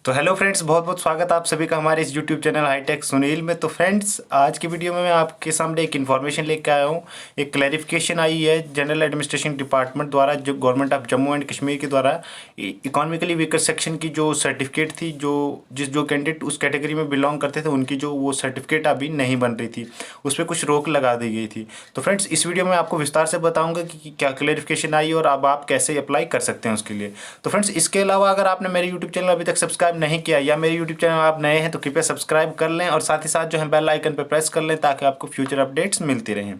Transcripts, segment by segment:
तो hello friends, बहुत बहुत स्वागत आप सभी का हमारे इस यूट्यूब चैनल हाईटेक सुनील में। तो फ्रेंड्स, आज की वीडियो में मैं आपके सामने एक इन्फॉर्मेशन लेकर आया हूँ। एक क्लैरिफिकेशन आई है जनरल एडमिनिस्ट्रेशन डिपार्टमेंट द्वारा, जो government of Jammu and Kashmir के द्वारा इकोनॉमिकली वीकर सेक्शन की जो सर्टिफिकेट थी, जो कैंडिडेट उस कैटेगरी में बिलोंग करते थे, उनकी जो वो सर्टिफिकेट अभी नहीं बन रही थी, उस पर कुछ रोक लगा दी गई थी। तो फ्रेंड्स, इस वीडियो में आपको विस्तार से बताऊँगा कि क्या क्लैरिफिकेशन आई और अब आप कैसे अप्लाई कर सकते हैं उसके लिए। तो फ्रेंड्स, इसके अलावा अगर आपने मेरे यूट्यूब चैनल अभी तक सब्सक्राइब नहीं किया या मेरे यूट्यूब चैनल आप नए हैं तो कृपया सब्सक्राइब कर लें और साथ ही साथ जो है बेल आइकन पर प्रेस कर लें ताकि आपको फ्यूचर अपडेट्स मिलती रहें।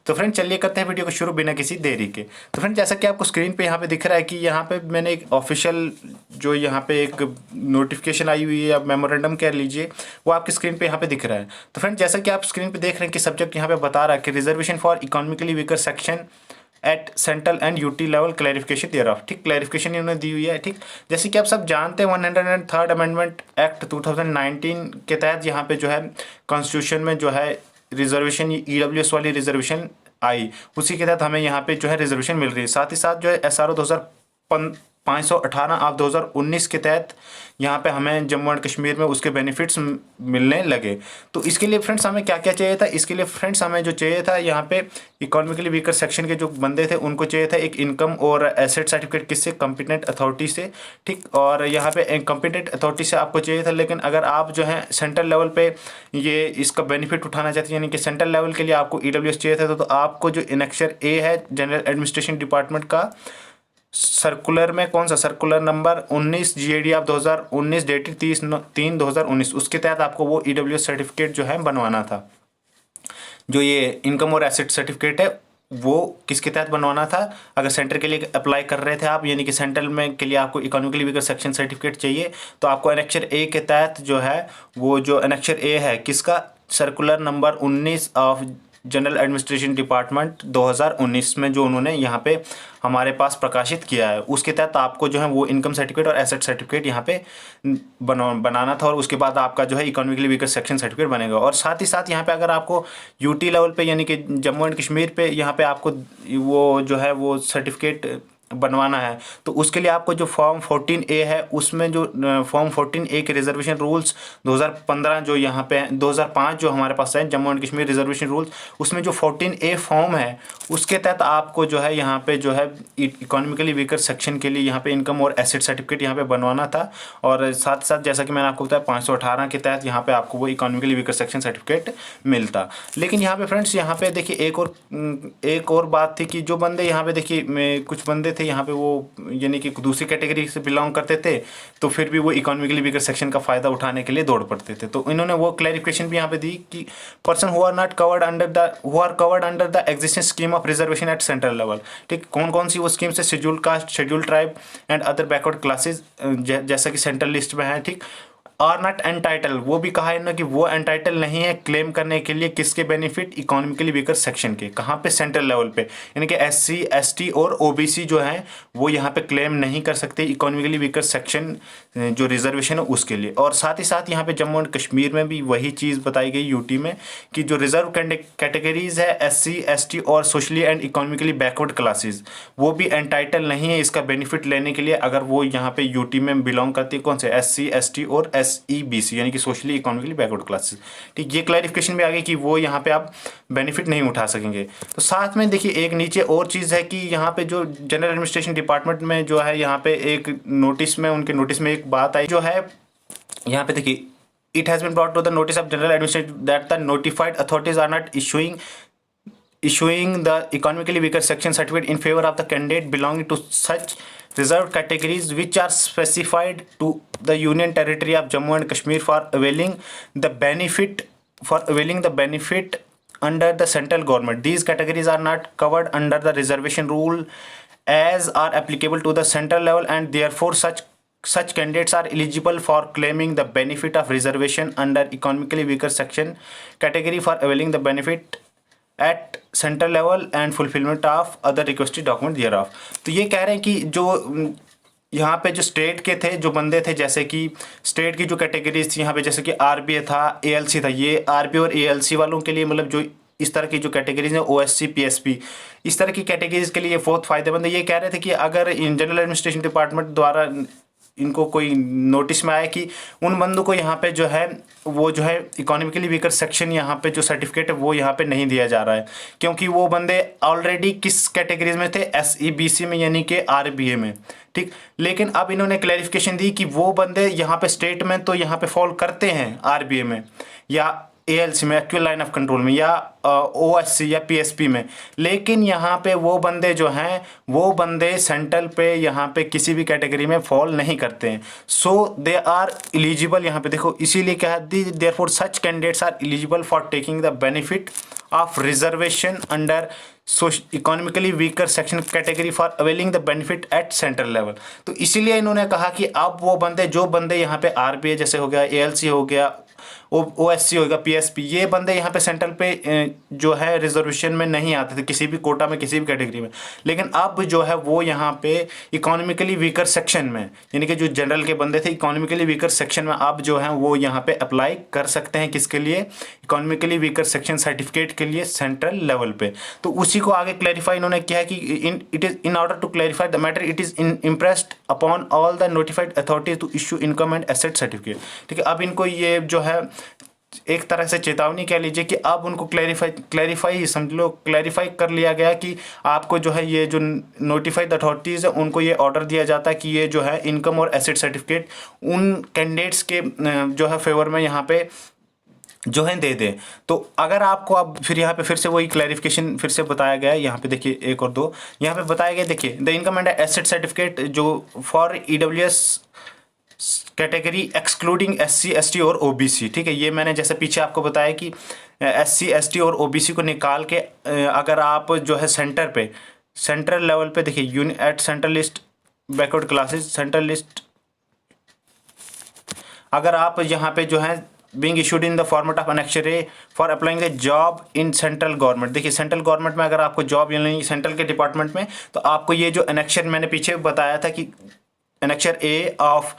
तो फ्रेंड, चलिए करते हैं वीडियो को शुरू बिना किसी देरी के। तो फ्रेंड, जैसा कि आपको स्क्रीन पे यहाँ पे दिख रहा है कि यहाँ पे मैंने एक ऑफिशियल जो यहाँ पे एक नोटिफिकेशन आई हुई है या मेमोरेंडम कह लीजिए, वो आपकी स्क्रीन पे यहाँ पे दिख रहा है। तो फ्रेंड, जैसा कि आप स्क्रीन पे देख रहे हैं कि सब्जेक्ट यहाँ पे बता रहा है कि reservation for economically weaker section at central and UT level clarification thereof. ठीक, क्लैरिफिकेशन इन्होंने दी हुई है। ठीक, जैसे कि आप सब जानते हैं 103rd अमेंडमेंट एक्ट 2019 के तहत यहाँ पे जो है कॉन्स्टिट्यूशन में जो है रिजर्वेशन, ईडब्ल्यूएस वाली रिजर्वेशन आई, उसी के तहत हमें यहाँ पे जो है रिजर्वेशन मिल रही है। साथ ही साथ जो है SRO 518 ऑफ 2019 के तहत यहाँ पे हमें जम्मू एंड कश्मीर में उसके बेनिफिट्स मिलने लगे। तो इसके लिए फ्रेंड्स हमें क्या क्या चाहिए था? इसके लिए फ्रेंड्स हमें जो चाहिए था, यहाँ पे इकोनॉमिकली वीकर सेक्शन के जो बंदे थे उनको चाहिए था एक इनकम और एसेट सर्टिफिकेट, किससे? कॉम्पिटेंट अथॉरिटी से। ठीक, और यहाँ पे कॉम्पिटेंट अथॉरिटी से आपको चाहिए था। लेकिन अगर आप जो है सेंट्रल लेवल पे ये इसका बेनिफिट उठाना चाहते हैं, यानी कि सेंट्रल लेवल के लिए आपको ईडब्ल्यूएस चाहिए था, तो आपको जो एनेक्सर ए है जनरल एडमिनिस्ट्रेशन डिपार्टमेंट का सर्कुलर में, कौन सा circular number 19 GAD of 2019 dated 30/3/2019, उसके तहत आपको वो ईडब्ल्यूएस सर्टिफिकेट जो है बनवाना था। जो ये इनकम और एसेट सर्टिफिकेट है वो किसके तहत बनवाना था? अगर सेंटर के लिए अप्लाई कर रहे थे आप, यानी कि सेंट्रल में के लिए आपको इकोनॉमिकली वीकर सेक्शन सर्टिफिकेट चाहिए, तो आपको एनेक्सर ए के तहत जो है वो जो एनेक्सर ए है किसका? Circular number 19 of general administration department 2019 में जो उन्होंने यहाँ पे हमारे पास प्रकाशित किया है, उसके तहत आपको जो है वो इनकम सर्टिफिकेट और एसेट सर्टिफिकेट यहाँ पे बनाना था, और उसके बाद आपका जो है इकोनॉमिकली वीकर सेक्शन सर्टिफिकेट बनेगा। और साथ ही साथ यहाँ पे अगर आपको यूटी लेवल पे, यानी कि जम्मू एंड कश्मीर पे यहाँ पे आपको वो जो है वो सर्टिफिकेट बनवाना है, तो उसके लिए आपको जो फॉर्म 14A है, उसमें जो फॉर्म 14A के रिजर्वेशन रूल्स 2015 जो यहाँ पे 2005 जो हमारे पास है Jammu and Kashmir reservation rules, उसमें जो 14A फॉर्म है उसके तहत आपको जो है यहाँ पे जो है इकोनॉमिकली वीकर सेक्शन के लिए यहाँ पे इनकम और एसेट सर्टिफिकेट यहाँ पे बनवाना था। और साथ साथ जैसा कि मैंने आपको बताया 518 के तहत यहाँ पे आपको वो इकोनॉमिकली वीकर सेक्शन सर्टिफिकेट मिलता। लेकिन यहाँ पे फ्रेंड्स, यहाँ पे देखिए एक और बात थी कि जो बंदे यहाँ पे देखिए कुछ बंदे थे यहाँ पे वो यानी कि दूसरी कैटेगरी से बिलोंग करते थे, तो फिर भी वो इकोनॉमिकली वीकर सेक्शन का फ़ायदा उठाने के लिए दौड़ पड़ते थे। तो इन्होंने वो क्लैरिफिकेशन भी यहाँ पे दी कि person who are covered under the existing scheme of reservation at central level. ठीक, कौन कौन सी वो स्कीम से? Schedule caste, schedule tribe and other backward classes, जैसा कि सेंट्रल लिस्ट में है। ठीक, आर नॉट एंटाइटल, वो भी कहा है ना कि वो एंटाइटल नहीं है क्लेम करने के लिए किसके बेनिफिट? इकोनॉमिकली वीकर सेक्शन के। कहाँ पे? सेंट्रल लेवल पे, यानी कि SC ST और OBC जो हैं वो यहाँ पे क्लेम नहीं कर सकते इकोनॉमिकली वीकर सेक्शन जो रिजर्वेशन है उसके लिए। और साथ ही साथ यहाँ पे जम्मू एंड कश्मीर में भी वही चीज़ बताई गई यूटी में कि जो रिजर्व कैटेगरीज है SC ST और socially and economically backward classes, वो भी एंटाइटल नहीं है इसका बेनिफिट लेने के लिए अगर वो यहाँ पे यूटी में बिलोंग करती है। कौन से? SC ST और SEBC, यानी कि सोशली इकोनॉमिकली बैकवर्ड क्लासेस। ठीक, ये क्लैरिफिकेशन भी आ गई कि वो यहाँ पे आप बेनिफिट नहीं उठा सकेंगे। तो साथ में देखिए एक नीचे और चीज़ है कि यहाँ पे जो जनरल एडमिनिस्ट्रेशन डिपार्टमेंट में जो है यहाँ पे एक नोटिस में, उनके नोटिस में एक बात आई जो है यहाँ पे देखिए, it has been brought to the notice of general administration that the notified authorities are not issuing the economically weaker section certificate in favor of the candidate belonging to such reserved categories which are specified to the Union Territory of Jammu and Kashmir for availing the benefit under the central government. These categories are not covered under the reservation rule as are applicable to the central level, and therefore such candidates are eligible for claiming the benefit of reservation under economically weaker section category for availing the benefit at central level and fulfilment of other requested document thereof. तो ये कह रहे हैं कि जो यहाँ पे जो स्टेट के थे जो बंदे थे, जैसे कि स्टेट की जो कैटेगरीज थी यहाँ पे, जैसे कि RBA था, ALC था, ये RBA और ALC वालों के लिए मतलब जो इस तरह की जो कैटेगरीज हैं OSC PSP, इस तरह की कैटेगरीज के लिए बहुत फ़ायदेमंद है। ये कह रहे थे कि अगर जनरल एडमिनिस्ट्रेशन डिपार्टमेंट द्वारा इनको कोई नोटिस में आया कि उन बंदों को यहाँ पे जो है वो जो है इकोनॉमिकली वीकर सेक्शन यहाँ पे जो सर्टिफिकेट है वो यहाँ पे नहीं दिया जा रहा है, क्योंकि वो बंदे ऑलरेडी किस कैटेगरीज में थे, SEBC में यानी कि RBA में, ठीक। लेकिन अब इन्होंने क्लैरिफिकेशन दी कि वो बंदे यहाँ पे स्टेट में तो यहाँ पे फॉल करते हैं RBA में या ALC में, एक्चुअल लाइन ऑफ कंट्रोल में, या OSC या PSP में, लेकिन यहाँ पे वो बंदे जो हैं वो बंदे सेंट्रल पे यहाँ पे किसी भी कैटेगरी में फॉल नहीं करते हैं। सो दे आर एलिजिबल, यहाँ पे देखो इसीलिए क्या है, therefore such candidates are eligible for taking the benefit of reservation under economically weaker section category for availing the benefit at central level. तो इसीलिए इन्होंने कहा कि अब वो बंदे जो बंदे यहाँ पे RBA जैसे हो गया, ALC हो गया, OSC होगा, PSP, ये बंदे यहाँ पे सेंट्रल पे जो है रिजर्वेशन में नहीं आते थे किसी भी कोटा में, किसी भी कैटेगरी में, लेकिन अब जो है वो यहाँ पे इकोनॉमिकली वीकर सेक्शन में, यानी कि जो जनरल के बंदे थे इकोनॉमिकली वीकर सेक्शन में, अब जो है वो यहाँ पे अप्लाई कर सकते हैं किसके लिए, इकोनॉमिकली वीकर सेक्शन सर्टिफिकेट के लिए सेंट्रल लेवल पे। तो उसी को आगे क्लैरिफाई इन्होंने किया है कि in order to clarify the matter it is impressed upon all the notified authorities to issue income and asset certificate. ठीक है, अब इनको ये जो है एक तरह से चेतावनी कह लीजिए कि अब उनको क्लैरिफाई समझ लो, क्लैरिफाई कर लिया गया कि आपको जो है ये जो नोटिफाइड अथॉरिटीज़ है उनको ये ऑर्डर दिया जाता है कि ये जो है इनकम और एसेट सर्टिफिकेट उन कैंडिडेट्स के जो है फेवर में यहाँ पे जो है दे दें। तो अगर आपको अब फिर यहाँ पे फिर से वही क्लैरिफिकेशन फिर से बताया गया है, यहाँ पे देखिए 1 और 2 यहाँ पे बताया गया, देखिए the income and asset certificate जो for EWS category excluding SC ST और OBC, ठीक है। ये मैंने जैसे पीछे आपको बताया कि SC ST और OBC को निकाल के अगर आप जो है सेंट्रल लेवल पे देखिए unit at central list backward classes central list, अगर आप यहाँ पे जो है being issued in the format of annexure A for applying the job in central government, देखिए सेंट्रल गवर्नमेंट में अगर आपको जॉब यानी सेंट्रल के डिपार्टमेंट में, तो आपको ये जो एनेक्शर मैंने पीछे बताया था कि annexure A of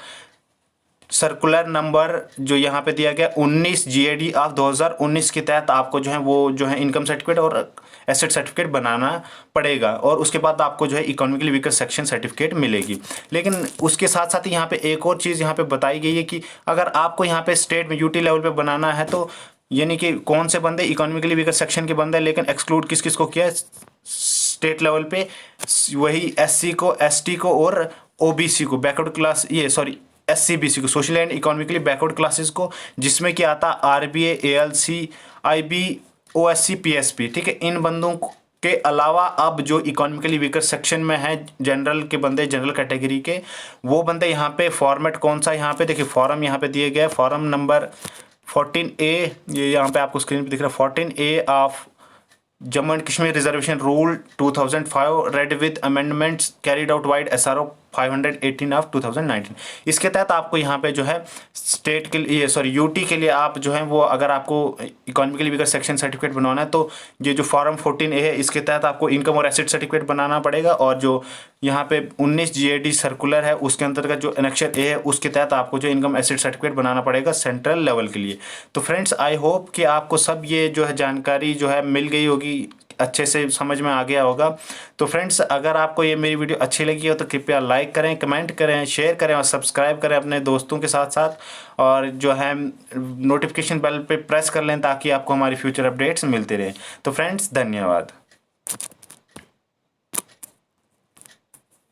circular number जो यहाँ पे दिया गया 19 GAD ऑफ 2019 के तहत आपको जो है वो जो है इनकम सर्टिफिकेट और एसेट सर्टिफिकेट बनाना पड़ेगा, और उसके बाद आपको जो है इकोनॉमिकली वीकर सेक्शन सर्टिफिकेट मिलेगी। लेकिन उसके साथ साथ ही यहाँ पे एक और चीज़ यहाँ पे बताई गई है कि अगर आपको यहाँ पे स्टेट में UT लेवल पे बनाना है, तो यानी कि कौन से बंदे इकोनॉमिकली वीकर सेक्शन के बंदे, लेकिन एक्सक्लूड किस किस को किया स्टेट लेवल पे, वही SC को, ST को और OBC को, बैकवर्ड क्लास SCBC को, social and economically backward classes को, जिसमें क्या आता RBA ALC IB OSC PSP, ठीक है। इन बंदों के अलावा अब जो इकोनॉमिकली वीकर सेक्शन में है जनरल के बंदे, जनरल कैटेगरी के, वो बंदे यहाँ पे फॉर्मेट कौन सा, यहाँ पे देखिए फॉर्म यहाँ पे दिए गए, फॉर्म नंबर 14A, ये यहाँ पे आपको स्क्रीन पे दिख रहा है 14A of Jammu and Kashmir reservation rule 2005 read with amendments carried out wide SRO 518 of 2019। इसके तहत आपको यहाँ पे जो है स्टेट के लिए UT के लिए आप जो है वो अगर आपको इकोनॉमिकली वीकर सेक्शन सर्टिफिकेट बनवाना है, तो ये जो फॉर्म 14A है इसके तहत आपको इनकम और एसेट सर्टिफिकेट बनाना पड़ेगा, और जो यहाँ पे 19 GAD सर्कुलर है उसके अंतर्गत जो एनेक्शर A है उसके तहत आपको जो इनकम एसेट सर्टिफिकेट बनाना पड़ेगा सेंट्रल लेवल के लिए। तो फ्रेंड्स आई होप कि आपको सब ये जो है जानकारी जो है मिल गई होगी, अच्छे से समझ में आ गया होगा। तो फ्रेंड्स अगर आपको ये मेरी वीडियो अच्छी लगी हो तो कृपया लाइक करें, कमेंट करें, शेयर करें और सब्सक्राइब करें अपने दोस्तों के साथ साथ, और जो है नोटिफिकेशन बेल पे प्रेस कर लें ताकि आपको हमारी फ्यूचर अपडेट्स मिलते रहें। तो फ्रेंड्स धन्यवाद।